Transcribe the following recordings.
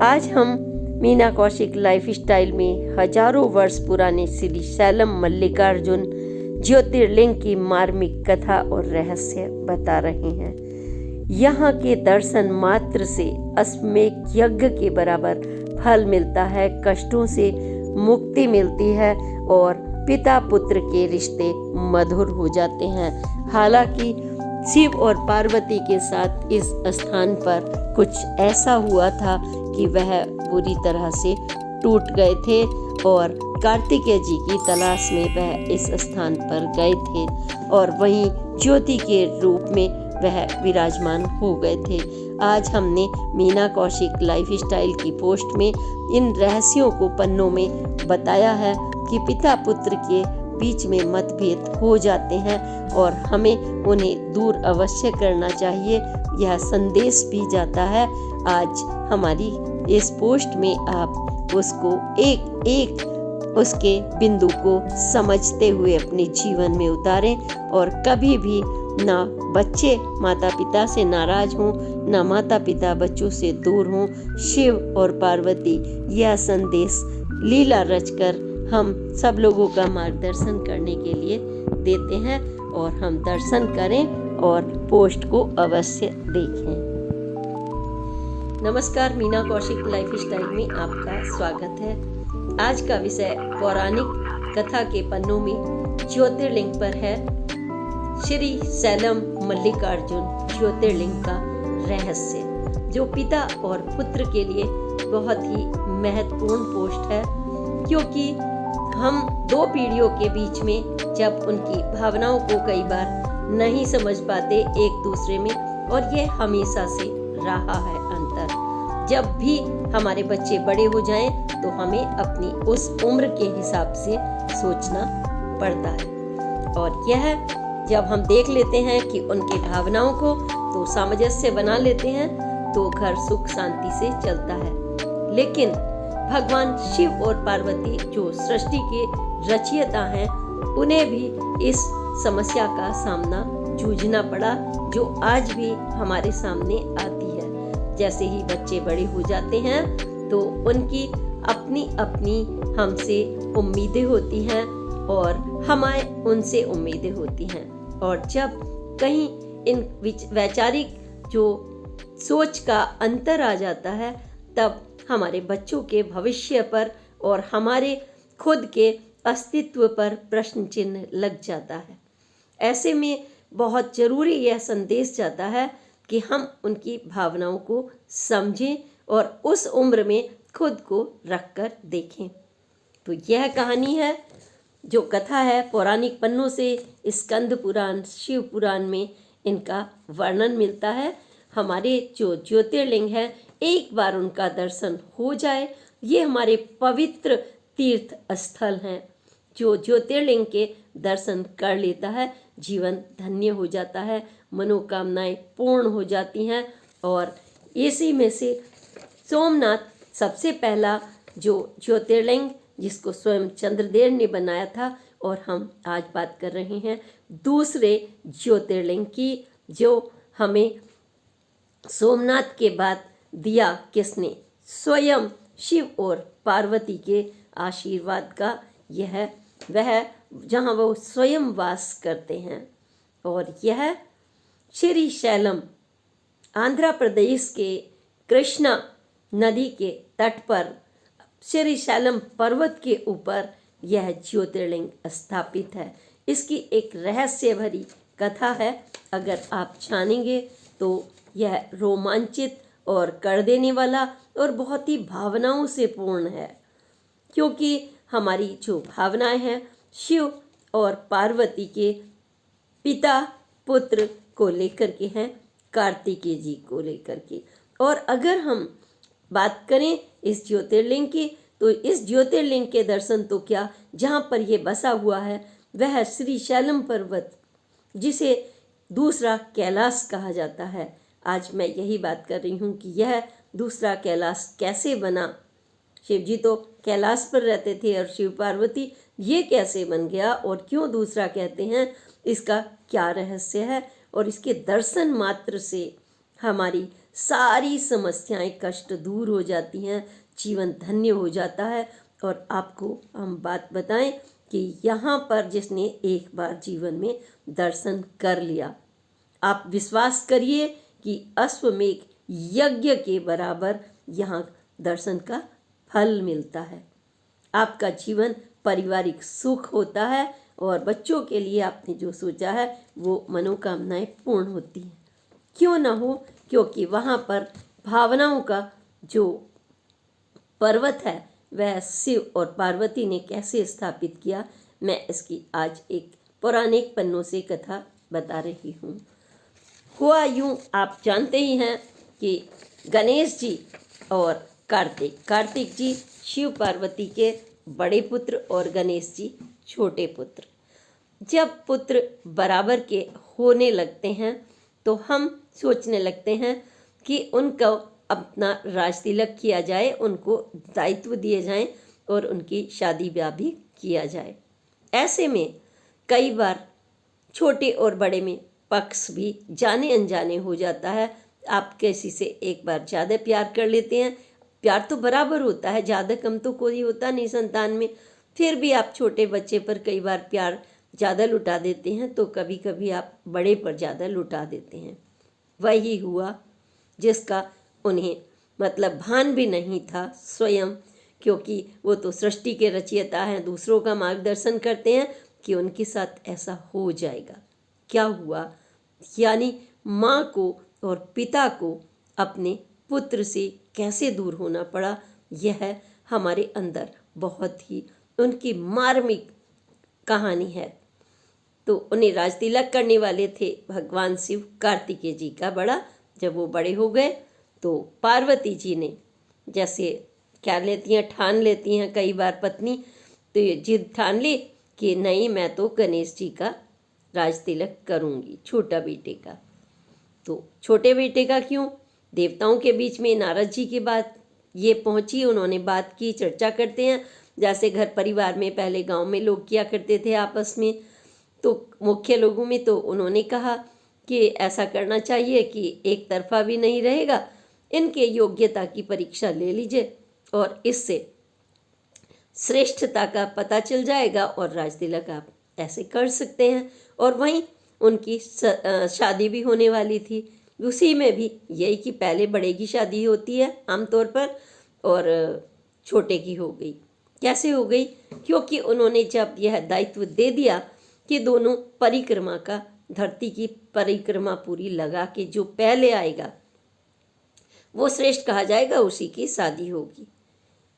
आज हम Meena Kaushik life style में हजारों वर्ष पुराने श्री शैलम मल्लिकार्जुन ज्योतिर्लिंग की मार्मिक कथा और रहस्य बता रहे हैं। यहाँ के दर्शन मात्र से अश्वमेध यज्ञ के बराबर फल मिलता है, कष्टों से मुक्ति मिलती है और पिता पुत्र के रिश्ते मधुर हो जाते हैं। हालांकि शिव और पार्वती के साथ इस स्थान पर कुछ ऐसा हुआ था कि वह बुरी तरह से टूट गए थे और कार्तिकेय जी की तलाश में वह इस स्थान पर गए थे और वहीं ज्योति के रूप में वह विराजमान हो गए थे। आज हमने मीना कौशिक लाइफ स्टाइल की पोस्ट में इन रहस्यों को पन्नों में बताया है कि पिता पुत्र के बीच में मतभेद हो जाते हैं और हमें उन्हें दूर अवश्य करना चाहिए। यह संदेश भी जाता है। आज हमारी इस पोस्ट में आप उसको एक एक उसके बिंदु को समझते हुए अपने जीवन में उतारें और कभी भी ना बच्चे माता पिता से नाराज हों, ना माता पिता बच्चों से दूर हों। शिव और पार्वती यह संदेश लीला रचकर हम सब लोगों का मार्गदर्शन करने के लिए देते हैं और हम दर्शन करें और पोस्ट को अवश्य देखें। नमस्कार, मीना कौशिक लाइफ स्टाइल में आपका स्वागत है। आज का विषय पौराणिक कथा के पन्नों में ज्योतिर्लिंग पर है। श्री शैलम मल्लिकार्जुन ज्योतिर्लिंग का रहस्य, जो पिता और पुत्र के लिए बहुत ही महत्वपूर्ण पोस्ट है, क्योंकि हम दो पीढ़ियों के बीच में जब उनकी भावनाओं को कई बार नहीं समझ पाते एक दूसरे में, और ये हमेशा से रहा है अंतर। जब भी हमारे बच्चे बड़े हो जाएं तो हमें अपनी उस उम्र के हिसाब से सोचना पड़ता है, और यह जब हम देख लेते हैं कि उनकी भावनाओं को तो सामंजस्य बना लेते हैं तो घर सुख शांति से चलता है। लेकिन भगवान शिव और पार्वती जो सृष्टि के रचयिता हैं, उन्हें भी इस समस्या का सामना जूझना पड़ा, जो आज भी हमारे सामने आती है। जैसे ही बच्चे बड़े हो जाते हैं तो उनकी अपनी अपनी हमसे उम्मीदें होती हैं और हमें उनसे उम्मीदें होती हैं, और जब कहीं इन वैचारिक जो सोच का अंतर आ जाता है, तब हमारे बच्चों के भविष्य पर और हमारे खुद के अस्तित्व पर प्रश्न चिन्ह लग जाता है। ऐसे में बहुत ज़रूरी यह संदेश जाता है कि हम उनकी भावनाओं को समझें और उस उम्र में खुद को रखकर देखें। तो यह कहानी है, जो कथा है, पौराणिक पन्नों से स्कंद पुराण, शिव पुराण में इनका वर्णन मिलता है। हमारे जो ज्योतिर्लिंग है, एक बार उनका दर्शन हो जाए, ये हमारे पवित्र तीर्थ स्थल हैं। जो ज्योतिर्लिंग के दर्शन कर लेता है, जीवन धन्य हो जाता है, मनोकामनाएं पूर्ण हो जाती हैं। और इसी में से सोमनाथ सबसे पहला जो ज्योतिर्लिंग, जिसको स्वयं चंद्रदेव ने बनाया था, और हम आज बात कर रहे हैं दूसरे ज्योतिर्लिंग की, जो हमें सोमनाथ के बाद दिया किसने? स्वयं शिव और पार्वती के आशीर्वाद का यह वह जहाँ वो स्वयं वास करते हैं। और यह श्री शैलम आंध्र प्रदेश के कृष्णा नदी के तट पर श्री शैलम पर्वत के ऊपर यह ज्योतिर्लिंग स्थापित है। इसकी एक रहस्य भरी कथा है। अगर आप जानेंगे तो यह रोमांचित और कर देने वाला और बहुत ही भावनाओं से पूर्ण है, क्योंकि हमारी जो भावनाएं हैं शिव और पार्वती के पिता पुत्र को लेकर के हैं, कार्तिकेय जी को लेकर के। और अगर हम बात करें इस ज्योतिर्लिंग की, तो इस ज्योतिर्लिंग के दर्शन तो क्या, जहाँ पर यह बसा हुआ है वह श्री शैलम पर्वत, जिसे दूसरा कैलाश कहा जाता है। आज मैं यही बात कर रही हूँ कि यह दूसरा कैलाश कैसे बना। शिव जी तो कैलाश पर रहते थे और शिव पार्वती ये कैसे बन गया और क्यों दूसरा कहते हैं, इसका क्या रहस्य है। और इसके दर्शन मात्र से हमारी सारी समस्याएं, कष्ट दूर हो जाती हैं, जीवन धन्य हो जाता है। और आपको हम बात बताएं कि यहाँ पर जिसने एक बार जीवन में दर्शन कर लिया, आप विश्वास करिए कि अश्वमेघ यज्ञ के बराबर यहाँ दर्शन का फल मिलता है। आपका जीवन पारिवारिक सुख होता है और बच्चों के लिए आपने जो सोचा है वो मनोकामनाएं पूर्ण होती हैं। क्यों ना हो, क्योंकि वहाँ पर भावनाओं का जो पर्वत है वह शिव और पार्वती ने कैसे स्थापित किया, मैं इसकी आज एक पौराणिक पन्नों से कथा बता रही हूँ। हुआ यूँ, आप जानते ही हैं कि गणेश जी और कार्तिक जी शिव पार्वती के बड़े पुत्र और गणेश जी छोटे पुत्र। जब पुत्र बराबर के होने लगते हैं तो हम सोचने लगते हैं कि उनको अपना राज तिलक किया जाए, उनको दायित्व दिए जाएं और उनकी शादी ब्याह भी किया जाए। ऐसे में कई बार छोटे और बड़े में पक्ष भी जाने अनजाने हो जाता है। आप किसी से एक बार ज़्यादा प्यार कर लेते हैं, प्यार तो बराबर होता है, ज़्यादा कम तो कोई होता नहीं संतान में, फिर भी आप छोटे बच्चे पर कई बार प्यार ज़्यादा लुटा देते हैं, तो कभी कभी आप बड़े पर ज़्यादा लुटा देते हैं। वही हुआ जिसका उन्हें मतलब भान भी नहीं था स्वयं, क्योंकि वो तो सृष्टि के रचयिता हैं, दूसरों का मार्गदर्शन करते हैं कि उनके साथ ऐसा हो जाएगा। क्या हुआ, यानी माँ को और पिता को अपने पुत्र से कैसे दूर होना पड़ा, यह हमारे अंदर बहुत ही उनकी मार्मिक कहानी है। तो उन्हें राज तिलक करने वाले थे भगवान शिव कार्तिकेय जी का बड़ा। जब वो बड़े हो गए तो पार्वती जी ने, जैसे क्या लेती हैं, ठान लेती हैं कई बार पत्नी, तो ये जिद ठान ली कि नहीं, मैं तो गणेश जी का राज तिलक करूँगी, छोटा बेटे का। तो छोटे बेटे का क्यों, देवताओं के बीच में नारद जी की बात ये पहुँची, उन्होंने बात की, चर्चा करते हैं जैसे घर परिवार में पहले गांव में लोग किया करते थे आपस में। तो मुख्य लोगों में तो उन्होंने कहा कि ऐसा करना चाहिए कि एक तरफा भी नहीं रहेगा, इनके योग्यता की परीक्षा ले लीजिए और इससे श्रेष्ठता का पता चल जाएगा और राज तिलक आप ऐसे कर सकते हैं। और वहीं उनकी शादी भी होने वाली थी, उसी में भी यही कि पहले बड़े की शादी होती है आमतौर पर और छोटे की हो गई। कैसे हो गई, क्योंकि उन्होंने जब यह दायित्व दे दिया कि दोनों परिक्रमा का, धरती की परिक्रमा पूरी लगा के जो पहले आएगा वो श्रेष्ठ कहा जाएगा, उसी की शादी होगी।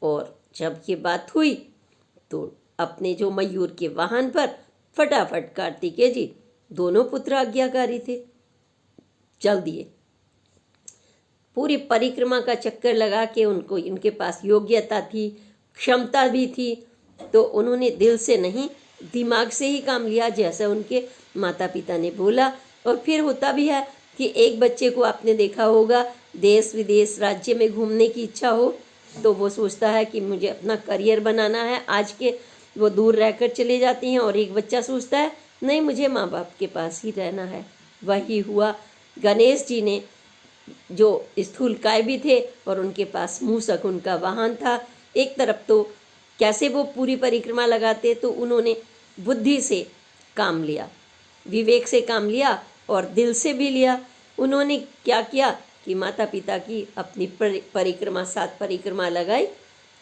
और जब ये बात हुई तो अपने जो मयूर के वाहन पर फटाफट कार्तिकेय जी, दोनों पुत्र आज्ञाकारी थे, चल दिए। पूरी परिक्रमा का चक्कर लगा के उनको, इनके पास योग्यता थी, क्षमता भी थी, तो उन्होंने दिल से नहीं दिमाग से ही काम लिया जैसा उनके माता पिता ने बोला। और फिर होता भी है कि एक बच्चे को आपने देखा होगा, देश विदेश राज्य में घूमने की इच्छा हो तो वो सोचता है कि मुझे अपना करियर बनाना है, आज के वो दूर रहकर चले जाती हैं, और एक बच्चा सोचता है नहीं, मुझे माँ बाप के पास ही रहना है। वही हुआ, गणेश जी ने, जो स्थूलकाय भी थे और उनके पास मूषक उनका वाहन था, एक तरफ तो कैसे वो पूरी परिक्रमा लगाते, तो उन्होंने बुद्धि से काम लिया, विवेक से काम लिया और दिल से भी लिया। उन्होंने क्या किया कि माता पिता की अपनी परिक्रमा, 7 परिक्रमा लगाई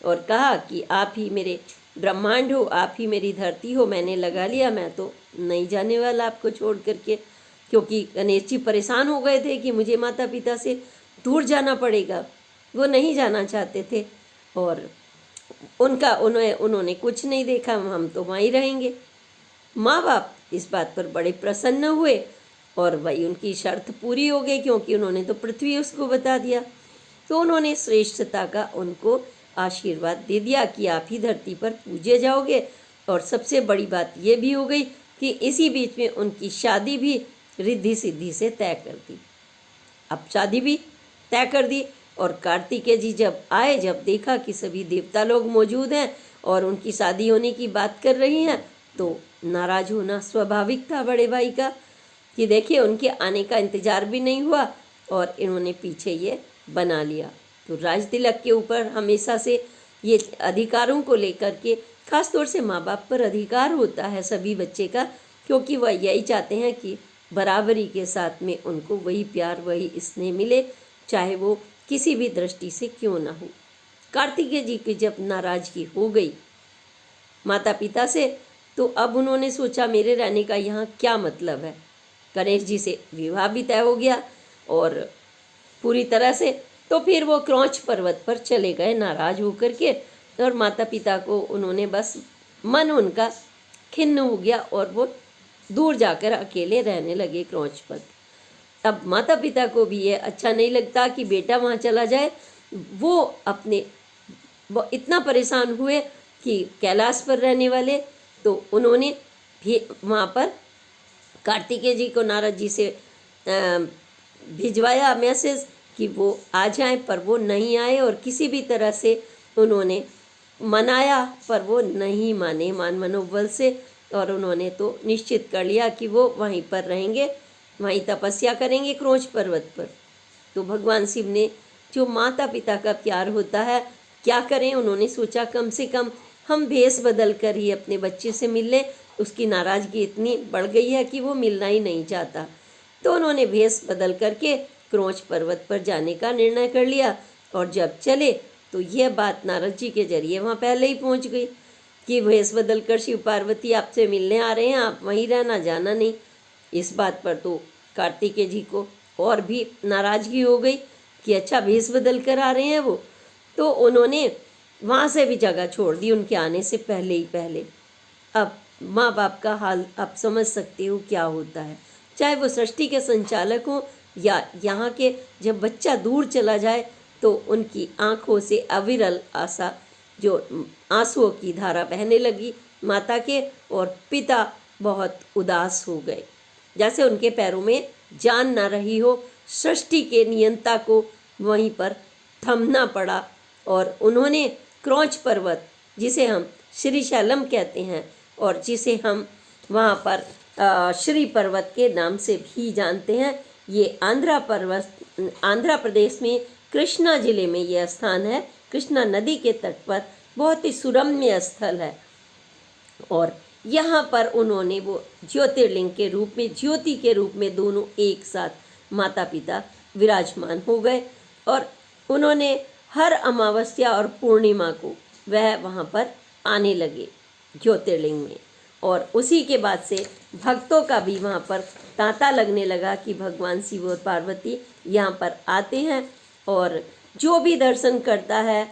और कहा कि आप ही मेरे ब्रह्मांड हो, आप ही मेरी धरती हो, मैंने लगा लिया, मैं तो नहीं जाने वाला आपको छोड़ करके। क्योंकि गणेश जी परेशान हो गए थे कि मुझे माता पिता से दूर जाना पड़ेगा, वो नहीं जाना चाहते थे और उन्होंने कुछ नहीं देखा, हम तो वहीं रहेंगे। माँ बाप इस बात पर बड़े प्रसन्न हुए और वही उनकी शर्त पूरी हो गई, क्योंकि उन्होंने तो पृथ्वी उसको बता दिया। तो उन्होंने श्रेष्ठता का उनको आशीर्वाद दे दिया कि आप ही धरती पर पूजे जाओगे। और सबसे बड़ी बात ये भी हो गई कि इसी बीच में उनकी शादी भी रिद्धि सिद्धि से तय कर दी। अब शादी भी तय कर दी और कार्तिकेय जी जब आए, जब देखा कि सभी देवता लोग मौजूद हैं और उनकी शादी होने की बात कर रही हैं, तो नाराज होना स्वाभाविक था बड़े भाई का। कि देखिए, उनके आने का इंतजार भी नहीं हुआ और इन्होंने पीछे ये बना लिया। तो राज तिलक के ऊपर हमेशा से ये अधिकारों को लेकर के खास तौर से माँ बाप पर अधिकार होता है सभी बच्चे का, क्योंकि वह यही चाहते हैं कि बराबरी के साथ में उनको वही प्यार वही स्नेह मिले, चाहे वो किसी भी दृष्टि से क्यों ना हो। कार्तिकेय जी की जब नाराज़गी हो गई माता पिता से, तो अब उन्होंने सोचा मेरे रहने का यहाँ क्या मतलब है। गणेश जी से विवाह भी तय हो गया और पूरी तरह से, तो फिर वो क्रौंच पर्वत पर चले गए नाराज होकर के, और माता पिता को उन्होंने बस मन उनका खिन्न हो गया और वो दूर जाकर अकेले रहने लगे क्रौंच पर। अब माता पिता को भी ये अच्छा नहीं लगता कि बेटा वहाँ चला जाए। वो इतना परेशान हुए कि कैलाश पर रहने वाले, तो उन्होंने भी वहाँ पर कार्तिकेय जी को नारद जी से भिजवाया मैसेज कि वो आ जाएं, पर वो नहीं आए और किसी भी तरह से उन्होंने मनाया पर वो नहीं माने मनोबल से, और उन्होंने तो निश्चित कर लिया कि वो वहीं पर रहेंगे, वहीं तपस्या करेंगे क्रौंच पर्वत पर। तो भगवान शिव ने, जो माता पिता का प्यार होता है, क्या करें, उन्होंने सोचा कम से कम हम भेष बदल कर ही अपने बच्चे से मिल लें। उसकी नाराज़गी इतनी बढ़ गई है कि वो मिलना ही नहीं चाहता। तो उन्होंने भेष बदल करके क्रौंच पर्वत पर जाने का निर्णय कर लिया। और जब चले तो यह बात नारद जी के जरिए वहाँ पहले ही पहुँच गई कि भेष बदल कर शिव पार्वती आपसे मिलने आ रहे हैं, आप वहीं रहना, जाना नहीं। इस बात पर तो कार्तिकेय जी को और भी नाराज़गी हो गई कि अच्छा भेष बदल कर आ रहे हैं वो। तो उन्होंने वहाँ से भी जगह छोड़ दी उनके आने से पहले ही पहले। अब माँ बाप का हाल आप समझ सकते हो क्या होता है, चाहे वो सृष्टि के संचालक हों या यहाँ के। जब बच्चा दूर चला जाए तो उनकी आँखों से अविरल आशा, जो आंसुओं की धारा बहने लगी माता के, और पिता बहुत उदास हो गए, जैसे उनके पैरों में जान ना रही हो। सृष्टि के नियंता को वहीं पर थमना पड़ा और उन्होंने क्रौंच पर्वत, जिसे हम श्रीशैलम कहते हैं और जिसे हम वहाँ पर श्री पर्वत के नाम से भी जानते हैं, ये आंध्र प्रदेश में कृष्णा जिले में यह स्थान है। कृष्णा नदी के तट पर बहुत ही सुरम्य स्थल है, और यहाँ पर उन्होंने वो ज्योतिर्लिंग के रूप में, ज्योति के रूप में दोनों एक साथ माता पिता विराजमान हो गए। और उन्होंने हर अमावस्या और पूर्णिमा को वह वहाँ पर आने लगे ज्योतिर्लिंग में, और उसी के बाद से भक्तों का भी वहाँ पर तांता लगने लगा कि भगवान शिव और पार्वती यहाँ पर आते हैं, और जो भी दर्शन करता है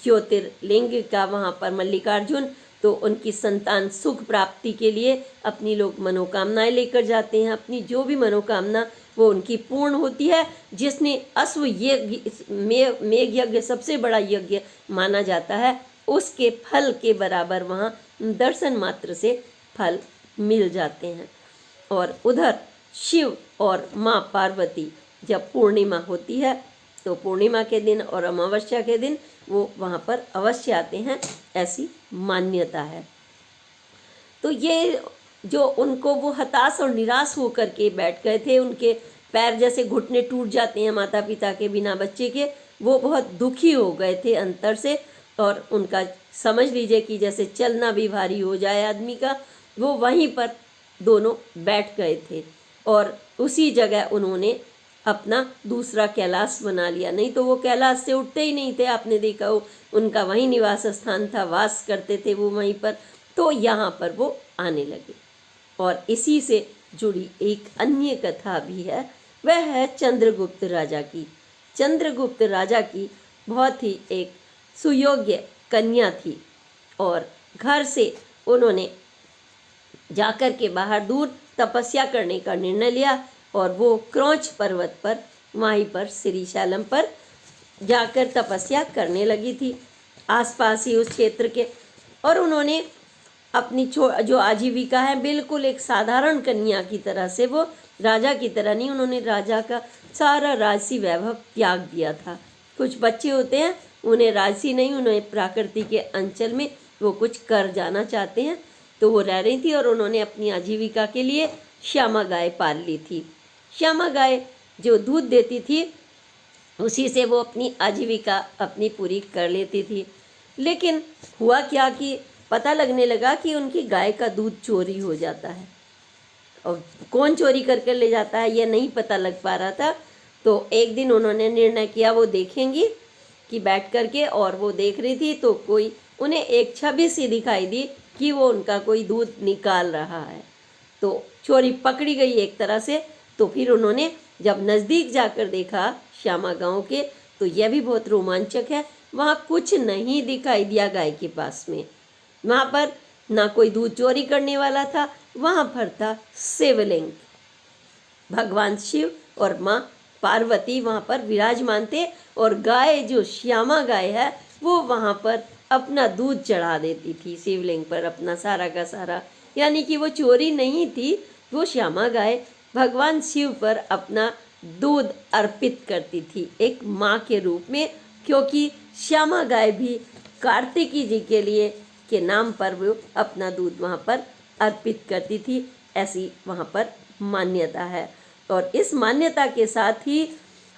ज्योतिर्लिंग का वहाँ पर मल्लिकार्जुन, तो उनकी संतान सुख प्राप्ति के लिए अपनी लोग मनोकामनाएं लेकर जाते हैं। अपनी जो भी मनोकामना वो उनकी पूर्ण होती है। जिसने अश्व यज्ञ, मेघ यज्ञ सबसे बड़ा यज्ञ माना जाता है, उसके फल के बराबर वहाँ दर्शन मात्र से फल मिल जाते हैं। और उधर शिव और माँ पार्वती जब पूर्णिमा होती है तो पूर्णिमा के दिन और अमावस्या के दिन वो वहाँ पर अवश्य आते हैं, ऐसी मान्यता है। तो ये जो उनको वो हताश और निराश होकर के बैठ गए थे, उनके पैर जैसे घुटने टूट जाते हैं माता पिता के बिना बच्चे के, वो बहुत दुखी हो गए थे अंतर से। और उनका समझ लीजिए कि जैसे चलना भी भारी हो जाए आदमी का, वो वहीं पर दोनों बैठ गए थे। और उसी जगह उन्होंने अपना दूसरा कैलाश बना लिया, नहीं तो वो कैलाश से उठते ही नहीं थे। आपने देखा हो, उनका वहीं निवास स्थान था, वास करते थे वो वहीं पर। तो यहाँ पर वो आने लगे। और इसी से जुड़ी एक अन्य कथा भी है, वह है चंद्रगुप्त राजा की। चंद्रगुप्त राजा की बहुत ही एक सुयोग्य कन्या थी, और घर से उन्होंने जाकर के बाहर दूर तपस्या करने का निर्णय लिया, और वो क्रौंच पर्वत पर, वहीं पर श्रीशैलम पर जाकर तपस्या करने लगी थी, आसपास ही उस क्षेत्र के। और उन्होंने अपनी जो आजीविका है, बिल्कुल एक साधारण कन्या की तरह से, वो राजा की तरह नहीं, उन्होंने राजा का सारा राजसी वैभव त्याग दिया था। कुछ बच्चे होते हैं, उन्हें राजसी नहीं, उन्हें प्रकृति के अंचल में वो कुछ कर जाना चाहते हैं, तो वो रह रही थी। और उन्होंने अपनी आजीविका के लिए श्यामा गाय पाल ली थी। श्यामा गाय जो दूध देती थी उसी से वो अपनी आजीविका अपनी पूरी कर लेती थी। लेकिन हुआ क्या कि पता लगने लगा कि उनकी गाय का दूध चोरी हो जाता है, और कौन चोरी करके ले जाता है ये नहीं पता लग पा रहा था। तो एक दिन उन्होंने निर्णय किया वो देखेंगी कि बैठ करके, और वो देख रही थी तो कोई उन्हें एक छवि सी दिखाई दी कि वो उनका कोई दूध निकाल रहा है। तो चोरी पकड़ी गई एक तरह से। तो फिर उन्होंने जब नज़दीक जाकर देखा श्यामा गांव के, तो यह भी बहुत रोमांचक है। वहाँ कुछ नहीं दिखाई दिया गाय के पास में। वहाँ पर ना कोई दूध चोरी करने वाला था, वहाँ पर था शिवलिंग। भगवान शिव और माँ पार्वती वहाँ पर विराजमान थे, और गाय जो श्यामा गाय है वो वहाँ पर अपना दूध चढ़ा देती थी शिवलिंग पर, अपना सारा का सारा। यानी कि वो चोरी नहीं थी, वो श्यामा गाय भगवान शिव पर अपना दूध अर्पित करती थी एक माँ के रूप में, क्योंकि श्यामा गाय भी कार्तिकी जी के लिए के नाम पर वो अपना दूध वहाँ पर अर्पित करती थी, ऐसी वहाँ पर मान्यता है। और इस मान्यता के साथ ही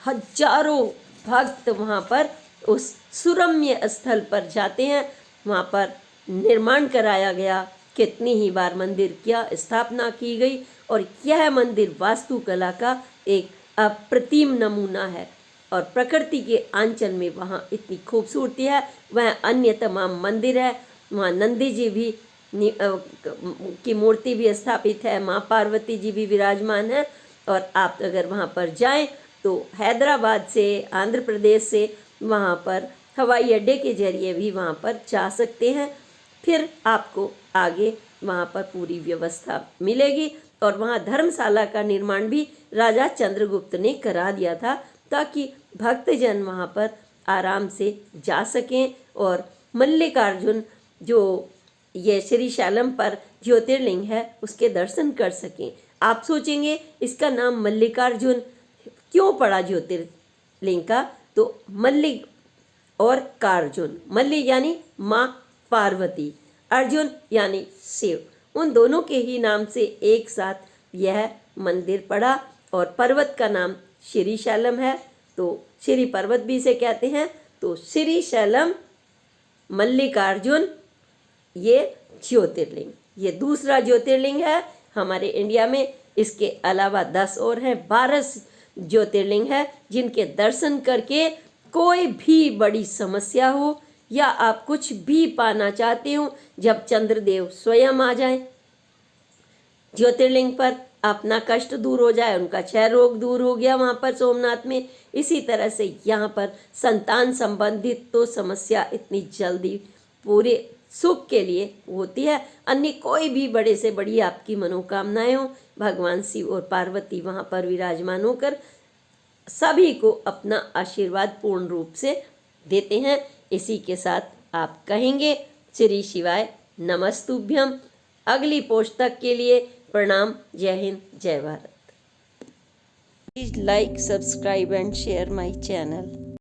हजारों भक्त वहाँ पर उस सुरम्य स्थल पर जाते हैं। वहाँ पर निर्माण कराया गया, कितनी ही बार मंदिर की स्थापना की गई, और यह मंदिर वास्तुकला का एक अप्रतिम नमूना है। और प्रकृति के आंचल में वहाँ इतनी खूबसूरती है। वह अन्य तमाम मंदिर है, वहाँ नंदी जी भी की मूर्ति भी स्थापित है, माँ पार्वती जी भी विराजमान है। और आप अगर वहाँ पर जाएं तो हैदराबाद से, आंध्र प्रदेश से वहाँ पर हवाई अड्डे के जरिए भी वहाँ पर जा सकते हैं। फिर आपको आगे वहाँ पर पूरी व्यवस्था मिलेगी। और वहाँ धर्मशाला का निर्माण भी राजा चंद्रगुप्त ने करा दिया था, ताकि भक्तजन वहाँ पर आराम से जा सकें और मल्लिकार्जुन जो ये श्री शैलम पर ज्योतिर्लिंग है उसके दर्शन कर सकें। आप सोचेंगे इसका नाम मल्लिकार्जुन क्यों पड़ा ज्योतिर्लिंग का? तो मल्लिक और कार्जुन, मल्लिक यानी माँ पार्वती, अर्जुन यानी शिव, उन दोनों के ही नाम से एक साथ यह मंदिर पड़ा। और पर्वत का नाम श्री शैलम है, तो श्री पर्वत भी इसे कहते हैं। तो श्री शैलम, मल्लिकार्जुन, ये ज्योतिर्लिंग, ये दूसरा ज्योतिर्लिंग है हमारे इंडिया में। इसके अलावा 10 और हैं, 12 ज्योतिर्लिंग है जिनके दर्शन करके कोई भी बड़ी समस्या हो या आप कुछ भी पाना चाहते हो, जब चंद्रदेव स्वयं आ जाए ज्योतिर्लिंग पर, अपना कष्ट दूर हो जाए, उनका क्षय रोग दूर हो गया वहाँ पर सोमनाथ में। इसी तरह से यहाँ पर संतान संबंधित तो समस्या इतनी जल्दी पूरे सुख के लिए होती है। अन्य कोई भी बड़े से बड़ी आपकी मनोकामनाएं हो, भगवान शिव और पार्वती वहाँ पर विराजमान होकर सभी को अपना आशीर्वाद पूर्ण रूप से देते हैं। इसी के साथ आप कहेंगे श्री शिवाय नमस्तुभ्यम। अगली पोस्ट तक के लिए प्रणाम। जय हिंद, जय Bharat. Please like, subscribe and share my channel.